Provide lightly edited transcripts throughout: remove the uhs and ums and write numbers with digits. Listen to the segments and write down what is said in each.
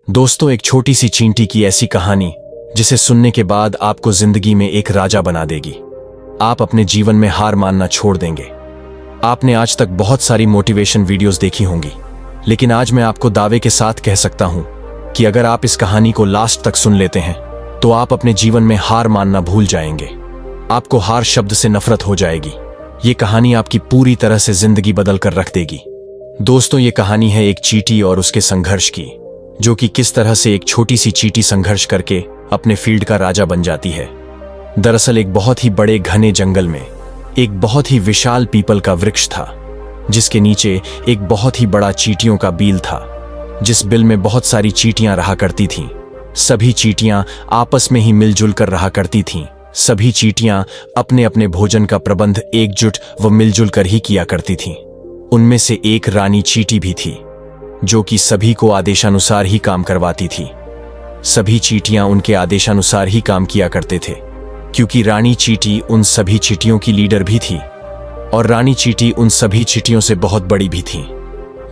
दोस्तों, एक छोटी सी चींटी की ऐसी कहानी जिसे सुनने के बाद आपको जिंदगी में एक राजा बना देगी। आप अपने जीवन में हार मानना छोड़ देंगे। आपने आज तक बहुत सारी मोटिवेशन वीडियोस देखी होंगी, लेकिन आज मैं आपको दावे के साथ कह सकता हूं कि अगर आप इस कहानी को लास्ट तक सुन लेते हैं तो आप अपने जीवन में हार मानना भूल जाएंगे। आपको हार शब्द से नफरत हो जाएगी। ये कहानी आपकी पूरी तरह से जिंदगी बदल कर रख देगी। दोस्तों, ये कहानी है एक चींटी और उसके संघर्ष की, जो कि किस तरह से एक छोटी सी चींटी संघर्ष करके अपने फील्ड का राजा बन जाती है। दरअसल एक बहुत ही बड़े घने जंगल में एक बहुत ही विशाल पीपल का वृक्ष था, जिसके नीचे एक बहुत ही बड़ा चींटियों का बील था, जिस बिल में बहुत सारी चींटियां रहा करती थीं। सभी चींटियां आपस में ही मिलजुल कर रहा करती थीं। सभी चींटियां अपने अपने भोजन का प्रबंध एकजुट व मिलजुल कर ही किया करती थीं। उनमें से एक रानी चींटी भी थी, जो कि सभी को आदेशानुसार ही काम करवाती थी। सभी चींटियां उनके आदेशानुसार ही काम किया करते थे, क्योंकि रानी चींटी उन सभी चींटियों की लीडर भी थी और रानी चींटी उन सभी चींटियों से बहुत बड़ी भी थी,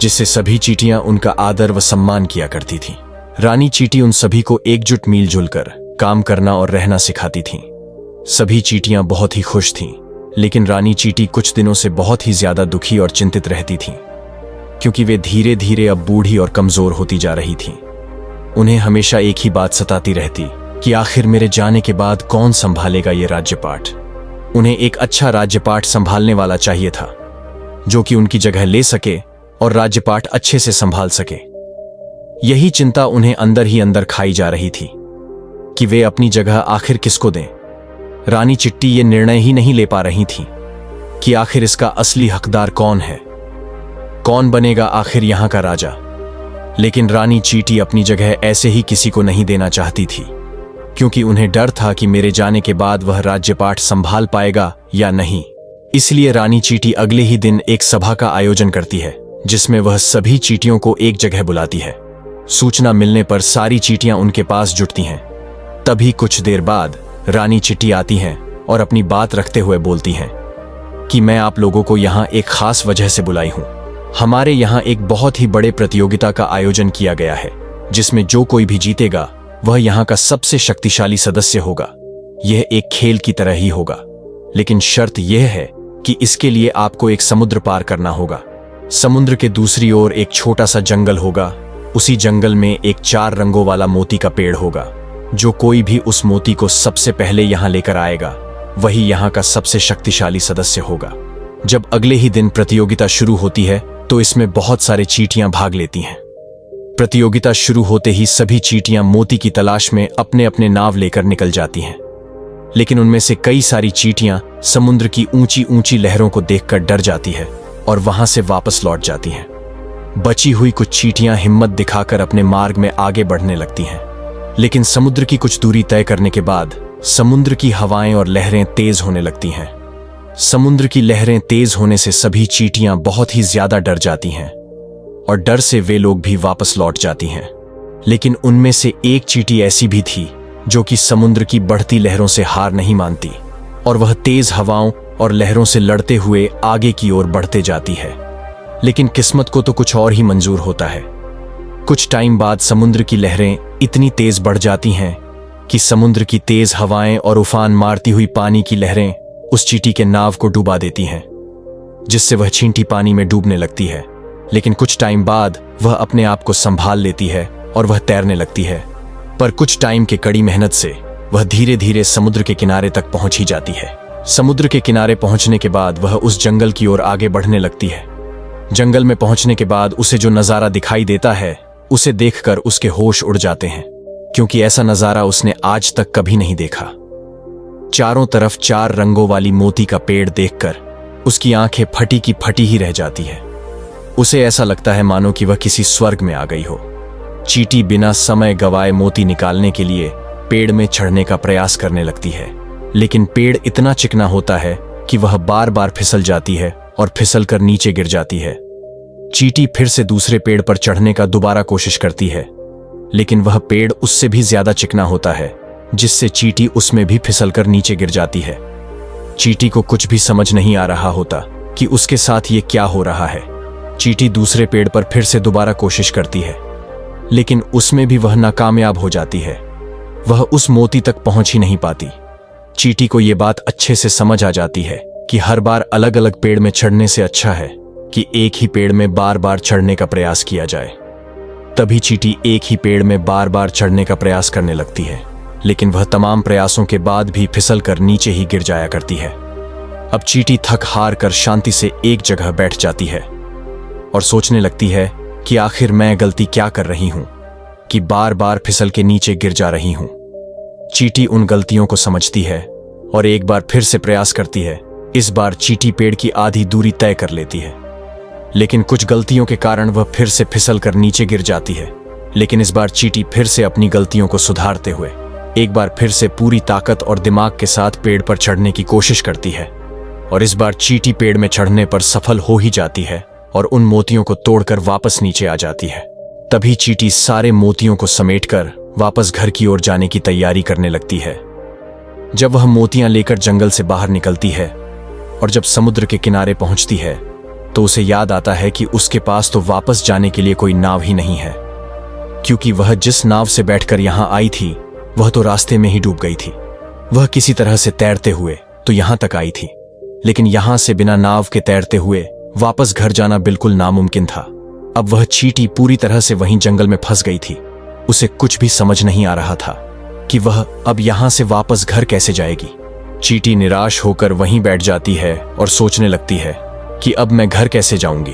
जिससे सभी चींटियां उनका आदर व सम्मान किया करती थीं। रानी चींटी उन सभी को एकजुट मिलजुल कर काम करना और रहना सिखाती थीं। सभी चींटियां बहुत ही खुश थीं, लेकिन रानी चींटी कुछ दिनों से बहुत ही ज्यादा दुखी और चिंतित रहती थीं, क्योंकि वे धीरे धीरे अब बूढ़ी और कमजोर होती जा रही थीं। उन्हें हमेशा एक ही बात सताती रहती कि आखिर मेरे जाने के बाद कौन संभालेगा ये राज्यपाठ। उन्हें एक अच्छा राज्यपाठ संभालने वाला चाहिए था, जो कि उनकी जगह ले सके और राज्यपाठ अच्छे से संभाल सके। यही चिंता उन्हें अंदर ही अंदर खाई जा रही थी कि वे अपनी जगह आखिर किसको दें। रानी चिट्टी ये निर्णय ही नहीं ले पा रही थी कि आखिर इसका असली हकदार कौन है, कौन बनेगा आखिर यहां का राजा। लेकिन रानी चींटी अपनी जगह ऐसे ही किसी को नहीं देना चाहती थी, क्योंकि उन्हें डर था कि मेरे जाने के बाद वह राज्यपाठ संभाल पाएगा या नहीं। इसलिए रानी चींटी अगले ही दिन एक सभा का आयोजन करती है, जिसमें वह सभी चींटियों को एक जगह बुलाती है। सूचना मिलने पर सारी चींटियां उनके पास जुटती हैं। तभी कुछ देर बाद रानी चींटी आती हैं और अपनी बात रखते हुए बोलती हैं कि मैं आप लोगों को यहां एक खास वजह से बुलाई हूं। हमारे यहाँ एक बहुत ही बड़े प्रतियोगिता का आयोजन किया गया है, जिसमें जो कोई भी जीतेगा वह यहाँ का सबसे शक्तिशाली सदस्य होगा। यह एक खेल की तरह ही होगा, लेकिन शर्त यह है कि इसके लिए आपको एक समुद्र पार करना होगा। समुद्र के दूसरी ओर एक छोटा सा जंगल होगा। उसी जंगल में एक 4 रंगों वाला मोती का पेड़ होगा। जो कोई भी उस मोती को सबसे पहले यहाँ लेकर आएगा, वही यहाँ का सबसे शक्तिशाली सदस्य होगा। जब अगले ही दिन प्रतियोगिता शुरू होती है तो इसमें बहुत सारे चींटियां भाग लेती हैं। प्रतियोगिता शुरू होते ही सभी चींटियां मोती की तलाश में अपने अपने नाव लेकर निकल जाती हैं, लेकिन उनमें से कई सारी चींटियां समुद्र की ऊंची ऊंची लहरों को देखकर डर जाती है और वहां से वापस लौट जाती हैं। बची हुई कुछ चींटियां हिम्मत दिखाकर अपने मार्ग में आगे बढ़ने लगती हैं, लेकिन समुद्र की कुछ दूरी तय करने के बाद समुद्र की हवाएं और लहरें तेज होने लगती हैं। समुद्र की लहरें तेज होने से सभी चींटियां बहुत ही ज्यादा डर जाती हैं और डर से वे लोग भी वापस लौट जाती हैं। लेकिन उनमें से एक चींटी ऐसी भी थी जो कि समुद्र की बढ़ती लहरों से हार नहीं मानती और वह तेज हवाओं और लहरों से लड़ते हुए आगे की ओर बढ़ते जाती है। लेकिन किस्मत को तो कुछ और ही मंजूर होता है। कुछ टाइम बाद समुद्र की लहरें इतनी तेज बढ़ जाती हैं कि समुद्र की तेज हवाएं और उफान मारती हुई पानी की लहरें उस चींटी के नाव को डुबा देती हैं, जिससे वह चींटी पानी में डूबने लगती है। लेकिन कुछ टाइम बाद वह अपने आप को संभाल लेती है और वह तैरने लगती है। पर कुछ टाइम के कड़ी मेहनत से वह धीरे धीरे समुद्र के किनारे तक पहुंच ही जाती है। समुद्र के किनारे पहुंचने के बाद वह उस जंगल की ओर आगे बढ़ने लगती है। जंगल में पहुंचने के बाद उसे जो नजारा दिखाई देता है, उसे देखकर उसके होश उड़ जाते हैं, क्योंकि ऐसा नजारा उसने आज तक कभी नहीं देखा। चारों तरफ 4 रंगों वाली मोती का पेड़ देखकर उसकी आंखें फटी की फटी ही रह जाती है। उसे ऐसा लगता है मानो कि वह किसी स्वर्ग में आ गई हो। चींटी बिना समय गवाए मोती निकालने के लिए पेड़ में चढ़ने का प्रयास करने लगती है, लेकिन पेड़ इतना चिकना होता है कि वह बार बार फिसल जाती है और फिसल कर नीचे गिर जाती है। चींटी फिर से दूसरे पेड़ पर चढ़ने का दोबारा कोशिश करती है, लेकिन वह पेड़ उससे भी ज्यादा चिकना होता है, जिससे चींटी उसमें भी फिसलकर नीचे गिर जाती है। चींटी को कुछ भी समझ नहीं आ रहा होता कि उसके साथ ये क्या हो रहा है। चींटी दूसरे पेड़ पर फिर से दोबारा कोशिश करती है, लेकिन उसमें भी वह नाकामयाब हो जाती है। वह उस मोती तक पहुंच ही नहीं पाती। चींटी को यह बात अच्छे से समझ आ जाती है कि हर बार अलग अलग पेड़ में चढ़ने से अच्छा है कि एक ही पेड़ में बार बार चढ़ने का प्रयास किया जाए। तभी चींटी एक ही पेड़ में बार बार चढ़ने का प्रयास करने लगती है, लेकिन वह तमाम प्रयासों के बाद भी फिसल कर नीचे ही गिर जाया करती है। अब चींटी थक हार कर शांति से एक जगह बैठ जाती है और सोचने लगती है कि आखिर मैं गलती क्या कर रही हूं कि बार बार फिसल के नीचे गिर जा रही हूं। चींटी उन गलतियों को समझती है और एक बार फिर से प्रयास करती है। इस बार चींटी पेड़ की आधी दूरी तय कर लेती है, लेकिन कुछ गलतियों के कारण वह फिर से फिसल कर नीचे गिर जाती है। लेकिन इस बार चींटी फिर से अपनी गलतियों को सुधारते हुए एक बार फिर से पूरी ताकत और दिमाग के साथ पेड़ पर चढ़ने की कोशिश करती है और इस बार चींटी पेड़ में चढ़ने पर सफल हो ही जाती है और उन मोतियों को तोड़कर वापस नीचे आ जाती है। तभी चींटी सारे मोतियों को समेटकर वापस घर की ओर जाने की तैयारी करने लगती है। जब वह मोतियां लेकर जंगल से बाहर निकलती है और जब समुद्र के किनारे पहुंचती है तो उसे याद आता है कि उसके पास तो वापस जाने के लिए कोई नाव ही नहीं है, क्योंकि वह जिस नाव से बैठकर यहां आई थी वह तो रास्ते में ही डूब गई थी। वह किसी तरह से तैरते हुए तो यहां तक आई थी, लेकिन यहां से बिना नाव के तैरते हुए वापस घर जाना बिल्कुल नामुमकिन था। अब वह चींटी पूरी तरह से वहीं जंगल में फंस गई थी। उसे कुछ भी समझ नहीं आ रहा था कि वह अब यहां से वापस घर कैसे जाएगी। चींटी निराश होकर वहीं बैठ जाती है और सोचने लगती है कि अब मैं घर कैसे जाऊंगी।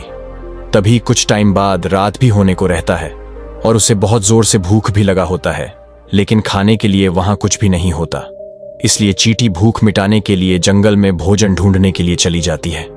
तभी कुछ टाइम बाद रात भी होने को रहता है और उसे बहुत जोर से भूख भी लगा होता है, लेकिन खाने के लिए वहां कुछ भी नहीं होता। इसलिए चींटी भूख मिटाने के लिए जंगल में भोजन ढूंढने के लिए चली जाती है।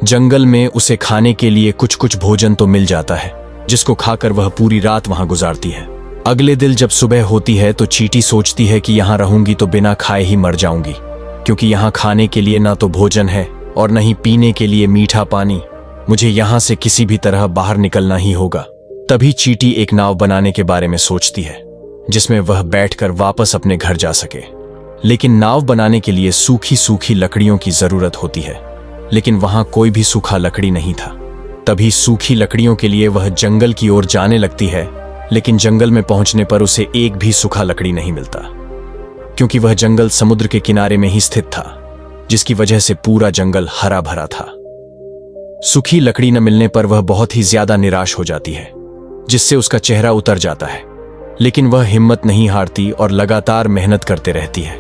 जंगल में उसे खाने के लिए कुछ कुछ भोजन तो मिल जाता है, जिसको खाकर वह पूरी रात वहां गुजारती है। अगले दिन जब सुबह होती है तो चींटी सोचती है कि यहां रहूंगी तो बिना खाए ही मर जाऊंगी, क्योंकि यहां खाने के लिए ना तो भोजन है और न ही पीने के लिए मीठा पानी। मुझे यहां से किसी भी तरह बाहर निकलना ही होगा। तभी चींटी एक नाव बनाने के बारे में सोचती है, जिसमें वह बैठकर वापस अपने घर जा सके। लेकिन नाव बनाने के लिए सूखी सूखी लकड़ियों की जरूरत होती है, लेकिन वहां कोई भी सूखा लकड़ी नहीं था। तभी सूखी लकड़ियों के लिए वह जंगल की ओर जाने लगती है, लेकिन जंगल में पहुंचने पर उसे एक भी सूखा लकड़ी नहीं मिलता, क्योंकि वह जंगल समुद्र के किनारे में ही स्थित था, जिसकी वजह से पूरा जंगल हरा भरा था। सूखी लकड़ी न मिलने पर वह बहुत ही ज्यादा निराश हो जाती है, जिससे उसका चेहरा उतर जाता है। लेकिन वह हिम्मत नहीं हारती और लगातार मेहनत करते रहती है।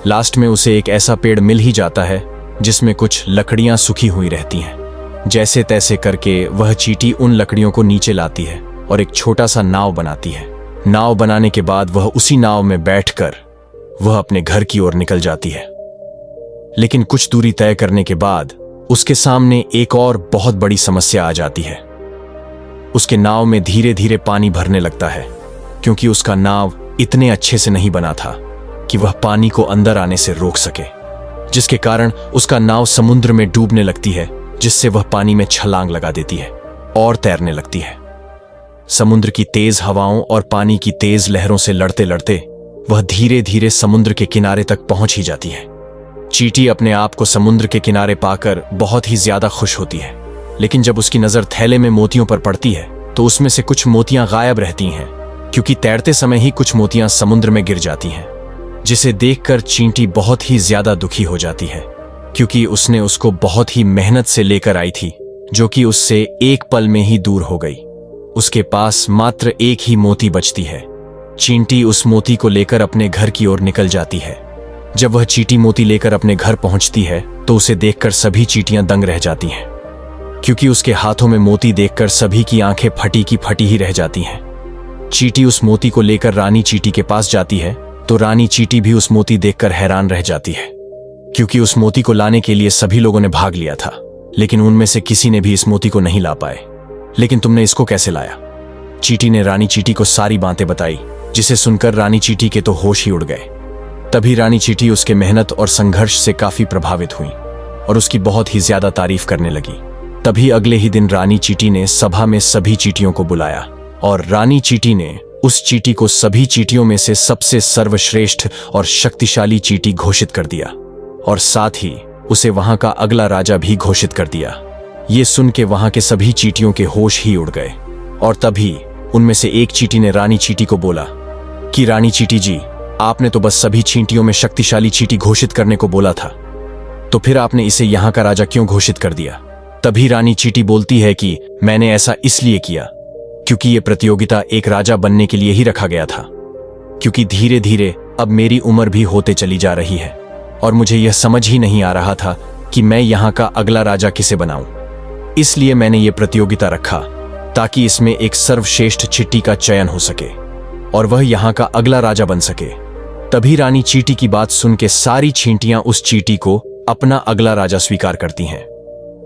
लास्ट में उसे एक ऐसा पेड़ मिल ही जाता है जिसमें कुछ लकड़ियां सूखी हुई रहती हैं। जैसे तैसे करके वह चींटी उन लकड़ियों को नीचे लाती है और एक छोटा सा नाव बनाती है। नाव बनाने के बाद वह उसी नाव में बैठकर वह अपने घर की ओर निकल जाती है। लेकिन कुछ दूरी तय करने के बाद उसके सामने एक और बहुत बड़ी समस्या आ जाती है। उसके नाव में धीरे धीरे पानी भरने लगता है, क्योंकि उसका नाव इतने अच्छे से नहीं बना था कि वह पानी को अंदर आने से रोक सके, जिसके कारण उसका नाव समुद्र में डूबने लगती है, जिससे वह पानी में छलांग लगा देती है और तैरने लगती है। समुद्र की तेज हवाओं और पानी की तेज लहरों से लड़ते लड़ते वह धीरे धीरे समुद्र के किनारे तक पहुंच ही जाती है। चींटी अपने आप को समुद्र के किनारे पाकर बहुत ही ज्यादा खुश होती है, लेकिन जब उसकी नजर थैले में मोतियों पर पड़ती है तो उसमें से कुछ मोतियां गायब रहती हैं, क्योंकि तैरते समय ही कुछ मोतियां समुद्र में गिर जाती हैं, जिसे देखकर चींटी बहुत ही ज्यादा दुखी हो जाती है, क्योंकि उसने उसको बहुत ही मेहनत से लेकर आई थी, जो कि उससे एक पल में ही दूर हो गई। उसके पास मात्र एक ही मोती बचती है। चींटी उस मोती को लेकर अपने घर की ओर निकल जाती है। जब वह चींटी मोती लेकर अपने घर पहुंचती है तो उसे देखकर सभी चींटियां दंग रह जाती हैं, क्योंकि उसके हाथों में मोती देखकर सभी की आंखें फटी की फटी ही रह जाती हैं। चींटी उस मोती को लेकर रानी चींटी के पास जाती है तो रानी चींटी भी उस मोती देखकर हैरान रह जाती है, क्योंकि उस मोती को लाने के लिए सभी लोगों ने भाग लिया था, लेकिन उनमें से किसी ने भी इस मोती को नहीं ला पाए। लेकिन तुमने इसको कैसे लाया? चींटी ने रानी चींटी को सारी बातें बताई, जिसे सुनकर रानी चींटी के तो होश ही उड़ गए। तभी रानी चींटी उसके मेहनत और संघर्ष से काफी प्रभावित हुई और उसकी बहुत ही ज्यादा तारीफ करने लगी। तभी अगले ही दिन रानी चींटी ने सभा में सभी चींटियों को बुलाया और रानी चींटी ने उस चींटी को सभी चींटियों में से सबसे सर्वश्रेष्ठ और शक्तिशाली चींटी घोषित कर दिया और साथ ही उसे वहां का अगला राजा भी घोषित कर दिया। ये सुन के वहां के सभी चींटियों के होश ही उड़ गए और तभी उनमें से एक चींटी ने रानी चींटी को बोला कि रानी चींटी जी, आपने तो बस सभी चींटियों में शक्तिशाली चींटी घोषित करने को बोला था, तो फिर आपने इसे यहां का राजा क्यों घोषित कर दिया? तभी रानी चींटी बोलती है कि मैंने ऐसा इसलिए किया क्योंकि यह प्रतियोगिता एक राजा बनने के लिए ही रखा गया था, क्योंकि धीरे धीरे अब मेरी उम्र भी होते चली जा रही है और मुझे यह समझ ही नहीं आ रहा था कि मैं यहां का अगला राजा किसे बनाऊं। इसलिए मैंने यह प्रतियोगिता रखा ताकि इसमें एक सर्वश्रेष्ठ चींटी का चयन हो सके और वह यहां का अगला राजा बन सके। तभी रानी चींटी की बात सुन के सारी चींटियां उस चींटी को अपना अगला राजा स्वीकार करती हैं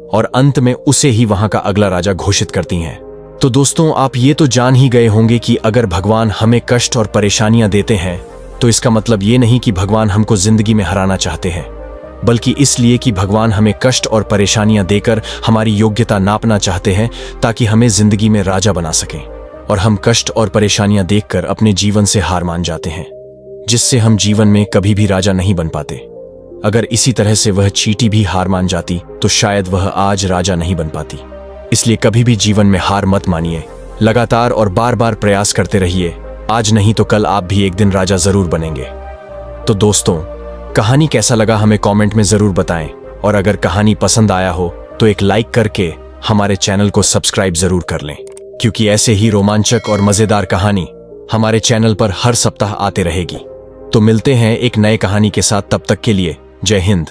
और अंत में उसे ही वहां का अगला राजा घोषित करती हैं। तो दोस्तों, आप ये तो जान ही गए होंगे कि अगर भगवान हमें कष्ट और परेशानियां देते हैं तो इसका मतलब ये नहीं कि भगवान हमको जिंदगी में हराना चाहते हैं, बल्कि इसलिए कि भगवान हमें कष्ट और परेशानियां देकर हमारी योग्यता नापना चाहते हैं ताकि हमें जिंदगी में राजा बना सकें। और हम कष्ट और परेशानियां देखकर अपने जीवन से हार मान जाते हैं, जिससे हम जीवन में कभी भी राजा नहीं बन पाते। अगर इसी तरह से वह चींटी भी हार मान जाती तो शायद वह आज राजा नहीं बन पाती। इसलिए कभी भी जीवन में हार मत मानिए, लगातार और बार बार प्रयास करते रहिए। आज नहीं तो कल आप भी एक दिन राजा जरूर बनेंगे। तो दोस्तों, कहानी कैसा लगा हमें कमेंट में जरूर बताएं, और अगर कहानी पसंद आया हो तो एक लाइक करके हमारे चैनल को सब्सक्राइब जरूर कर लें, क्योंकि ऐसे ही रोमांचक और मजेदार कहानी हमारे चैनल पर हर सप्ताह आते रहेगी। तो मिलते हैं एक नए कहानी के साथ, तब तक के लिए जय हिंद।